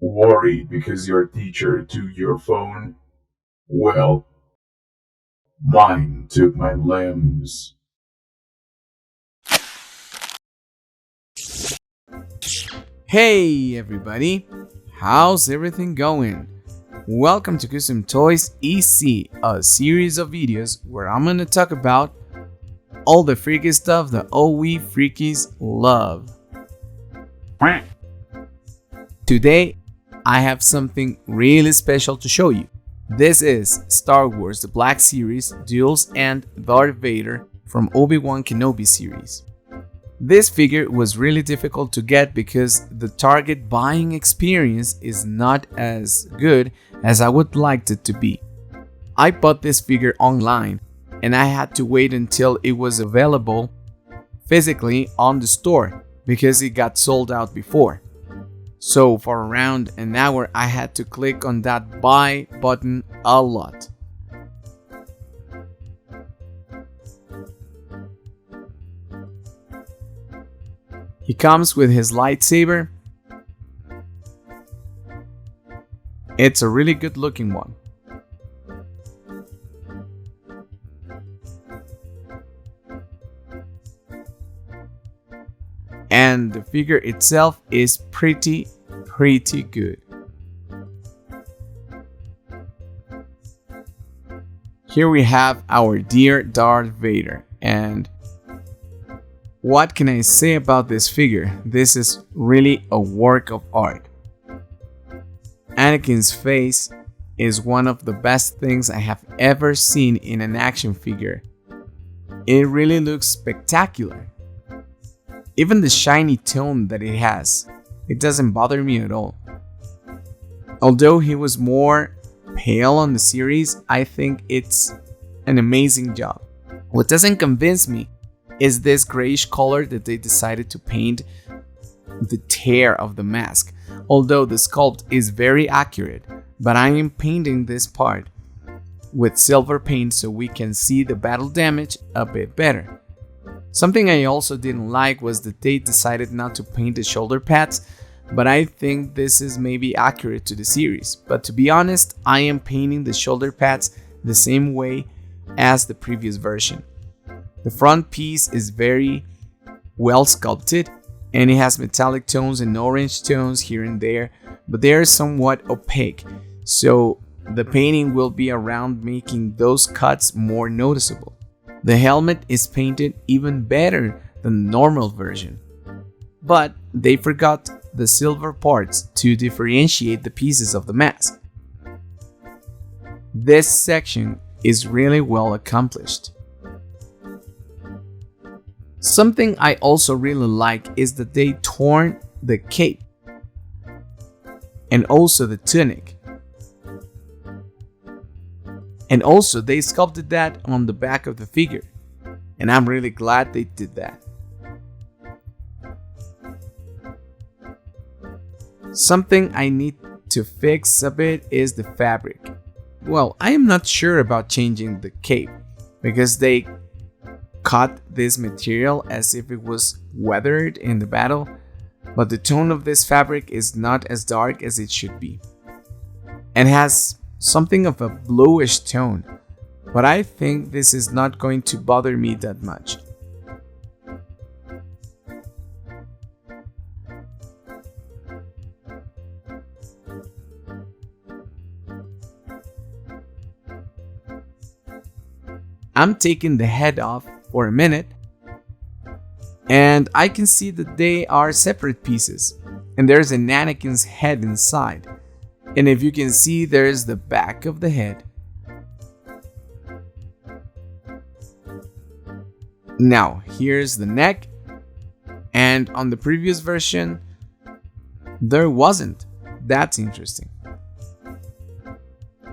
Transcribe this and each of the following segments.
Worried because your teacher took your phone? Well, mine took my limbs. Hey everybody, how's everything going? Welcome to Custom Toys EC, a series of videos where I'm gonna talk about all the freaky stuff that all we freakies love. Today, I have something really special to show you. This is Star Wars The Black Series Duels and Darth Vader from Obi-Wan Kenobi series. This figure was really difficult to get because the Target buying experience is not as good as I would like it to be. I bought this figure online and I had to wait until it was available physically on the store because it got sold out before. So for around an hour I had to click on that buy button a lot. He comes with his lightsaber. It's a really good looking one. And the figure itself is pretty good. Here we have our dear Darth Vader, and what can I say about this figure? This is really a work of art. Anakin's face is one of the best things I have ever seen in an action figure. It really looks spectacular. Even the shiny tone that it has, it doesn't bother me at all. Although he was more pale on the series, I think it's an amazing job. What doesn't convince me is this grayish color that they decided to paint the tear of the mask. Although the sculpt is very accurate, but I am painting this part with silver paint so we can see the battle damage a bit better. Something I also didn't like was that they decided not to paint the shoulder pads, but I think this is maybe accurate to the series. But to be honest, I am painting the shoulder pads the same way as the previous version. The front piece is very well sculpted and it has metallic tones and orange tones here and there, but they are somewhat opaque, so the painting will be around making those cuts more noticeable. The helmet is painted even better than the normal version, but they forgot the silver parts to differentiate the pieces of the mask. This section is really well accomplished. Something I also really like is that they torn the cape and also the tunic. And also they sculpted that on the back of the figure, and I'm really glad they did that. Something I need to fix a bit is the fabric. Well, I am not sure about changing the cape because they cut this material as if it was weathered in the battle, but the tone of this fabric is not as dark as it should be and has something of a bluish tone, but I think this is not going to bother me that much. I'm taking the head off for a minute and I can see that they are separate pieces and there's an Anakin's head inside, and if you can see, there's the back of the head. Now here's the neck, and on the previous version there wasn't. That's interesting.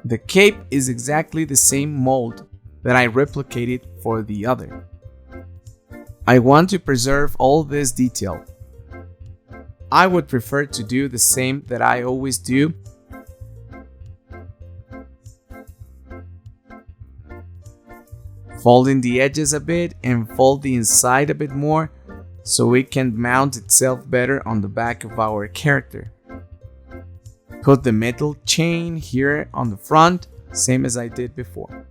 The cape is exactly the same mold that I replicated for the other. I want to preserve all this detail. I would prefer to do the same that I always do. Fold in the edges a bit and fold the inside a bit more so it can mount itself better on the back of our character. Put the metal chain here on the front, same as I did before.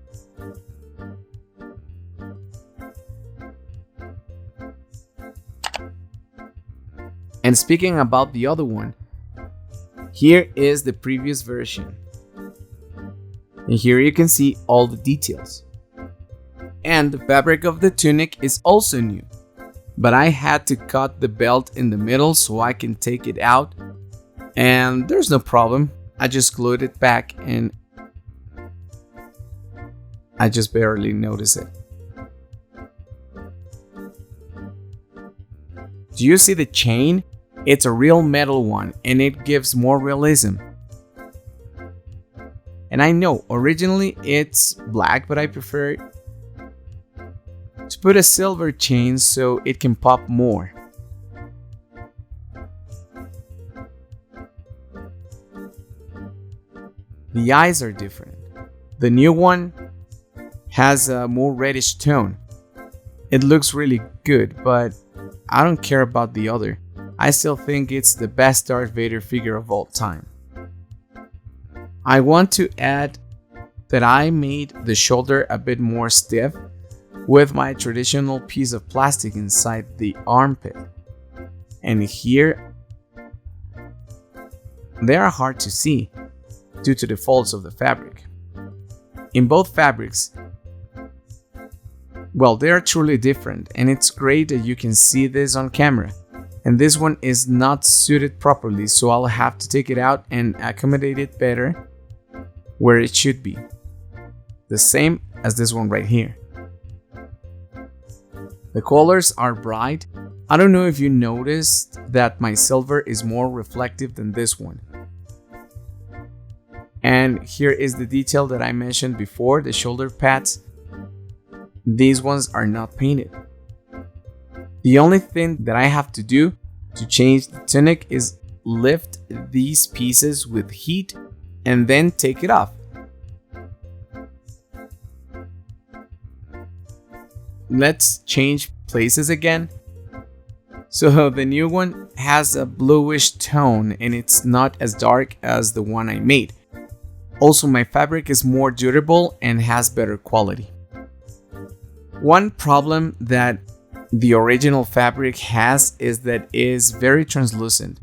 And speaking about the other one, here is the previous version. And here you can see all the details. And the fabric of the tunic is also new. But I had to cut the belt in the middle so I can take it out. And there's no problem. I just glued it back and I just barely notice it. Do you see the chain? It's a real metal one and it gives more realism. And I know originally it's black, but I prefer to put a silver chain so it can pop more. The eyes are different. The new one has a more reddish tone. It looks really good, but I don't care about the other. I still think it's the best Darth Vader figure of all time. I want to add that I made the shoulder a bit more stiff with my traditional piece of plastic inside the armpit. And here, they are hard to see due to the folds of the fabric. In both fabrics, well, they are truly different, and it's great that you can see this on camera. And this one is not suited properly, so I'll have to take it out and accommodate it better where it should be. The same as this one right here. The colors are bright. I don't know if you noticed that my silver is more reflective than this one. And here is the detail that I mentioned before, the shoulder pads. These ones are not painted. The only thing that I have to do to change the tunic is lift these pieces with heat and then take it off. Let's change places again. So the new one has a bluish tone and it's not as dark as the one I made. Also, my fabric is more durable and has better quality. One problem that the original fabric has is that it is very translucent,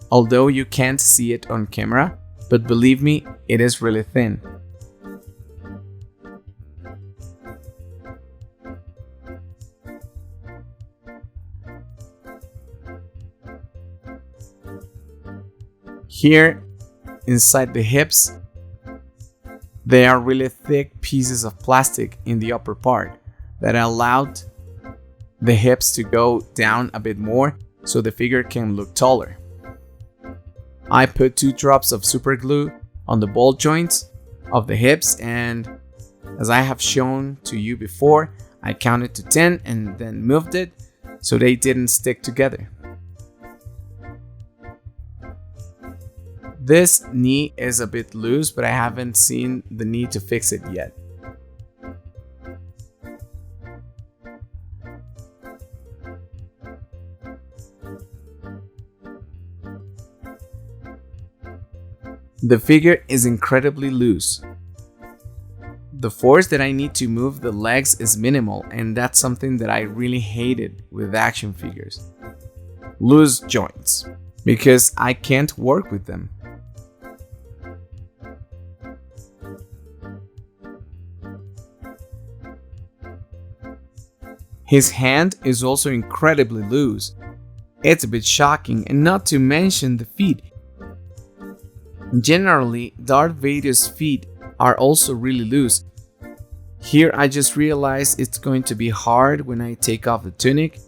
although you can't see it on camera, but believe me, it is really thin. Here, inside the hips, there are really thick pieces of plastic in the upper part that allowed the hips to go down a bit more so the figure can look taller. I put 2 drops of super glue on the ball joints of the hips, and as I have shown to you before, I counted to 10 and then moved it so they didn't stick together. This knee is a bit loose, but I haven't seen the need to fix it yet. The figure is incredibly loose. The force that I need to move the legs is minimal, and that's something that I really hated with action figures. Loose joints, because I can't work with them. His hand is also incredibly loose. It's a bit shocking, and not to mention the feet. Generally, Darth Vader's feet are also really loose. Here I just realized it's going to be hard when I take off the tunic.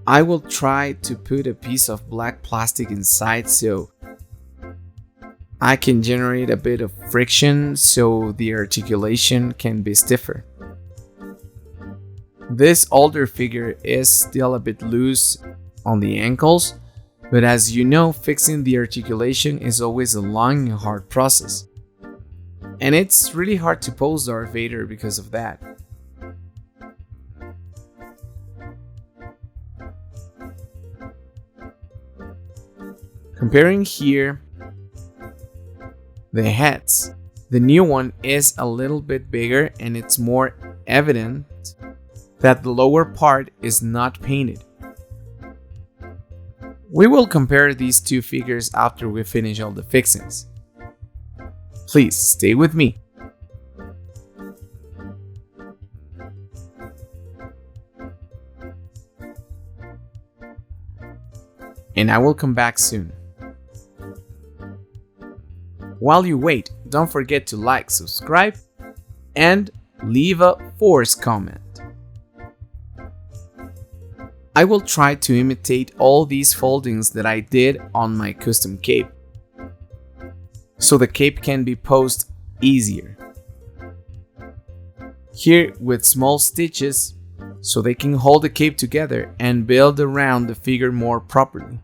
I will try to put a piece of black plastic inside so I can generate a bit of friction so the articulation can be stiffer. This older figure is still a bit loose on the ankles, but as you know, fixing the articulation is always a long and hard process. And it's really hard to pose Darth Vader because of that. Comparing here the heads. The new one is a little bit bigger and it's more evident that the lower part is not painted. We will compare these two figures after we finish all the fixings. Please stay with me. And I will come back soon. While you wait, don't forget to like, subscribe, and leave a Force comment. I will try to imitate all these foldings that I did on my custom cape, so the cape can be posed easier. Here with small stitches, so they can hold the cape together and build around the figure more properly.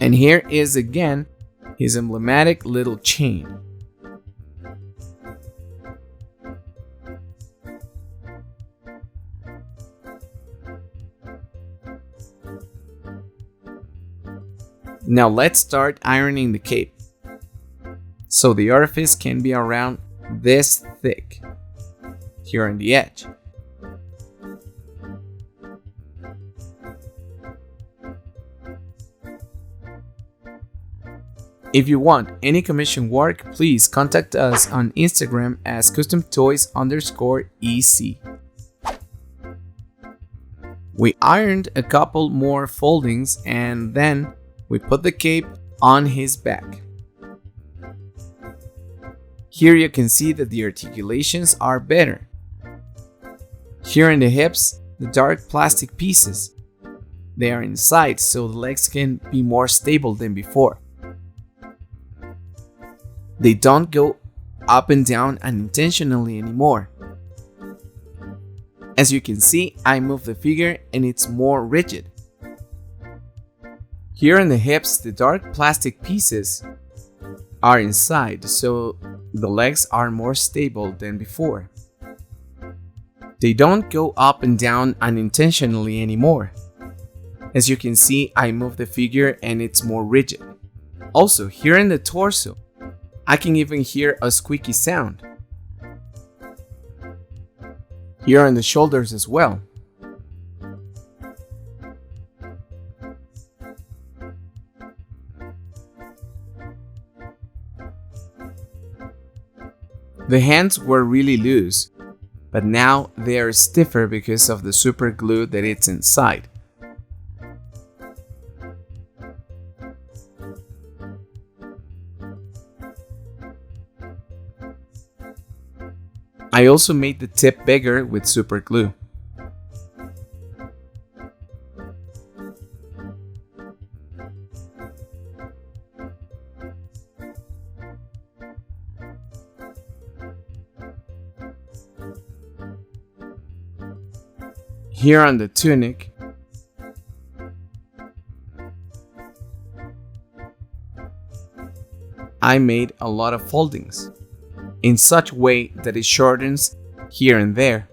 And here is again his emblematic little chain. Now let's start ironing the cape. So the orifice can be around this thick, here on the edge. If you want any commission work, please contact us on Instagram as customtoys_EC. We ironed a couple more foldings and then we put the cape on his back. Here you can see that the articulations are better. Here in the hips, the dark plastic pieces, they are inside so the legs can be more stable than before. They don't go up and down unintentionally anymore. As you can see, I moved the figure and it's more rigid. Here in the hips, the dark plastic pieces are inside, so the legs are more stable than before. They don't go up and down unintentionally anymore. As you can see, I moved the figure and it's more rigid. Also, here in the torso, I can even hear a squeaky sound. Here on the shoulders as well. The hands were really loose, but now they are stiffer because of the super glue that it's inside. I also made the tip bigger with super glue. Here on the tunic, I made a lot of foldings in such a way that it shortens here and there.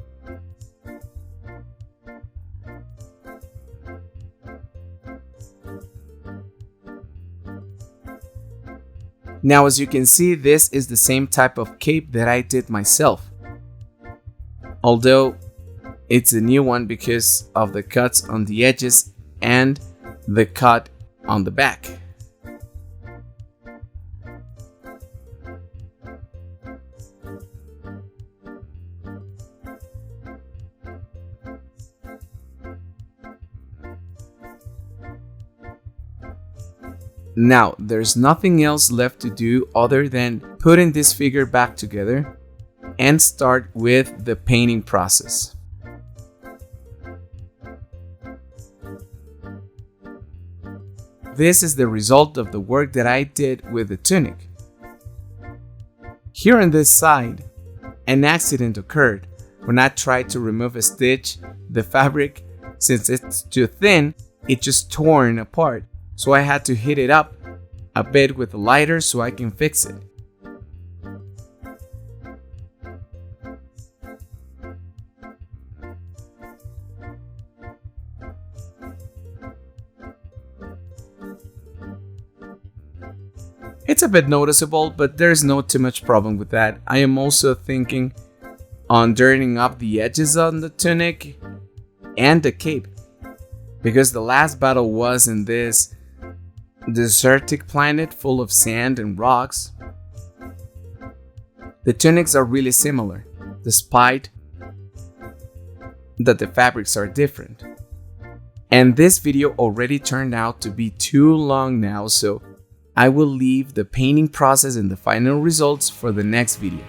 Now, as you can see, this is the same type of cape that I did myself, although it's a new one because of the cuts on the edges and the cut on the back. Now, there's nothing else left to do other than putting this figure back together and start with the painting process. This is the result of the work that I did with the tunic. Here on this side, an accident occurred when I tried to remove a stitch. The fabric, since it's too thin, it just torn apart. So I had to heat it up a bit with a lighter so I can fix it. It's a bit noticeable, but there's no too much problem with that. I am also thinking on dirtying up the edges on the tunic and the cape, because the last battle was in this desertic planet full of sand and rocks. The tunics are really similar, despite that the fabrics are different. And this video already turned out to be too long now, so I will leave the painting process and the final results for the next video.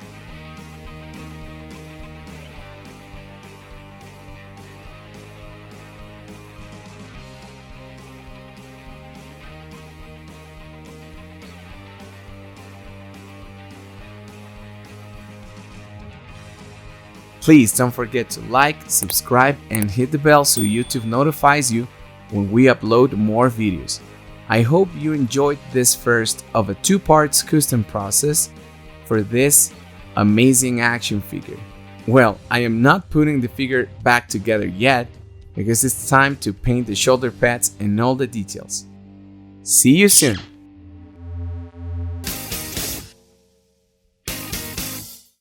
Please don't forget to like, subscribe, and hit the bell so YouTube notifies you when we upload more videos. I hope you enjoyed this first of a 2-part custom process for this amazing action figure. Well, I am not putting the figure back together yet because it's time to paint the shoulder pads and all the details. See you soon!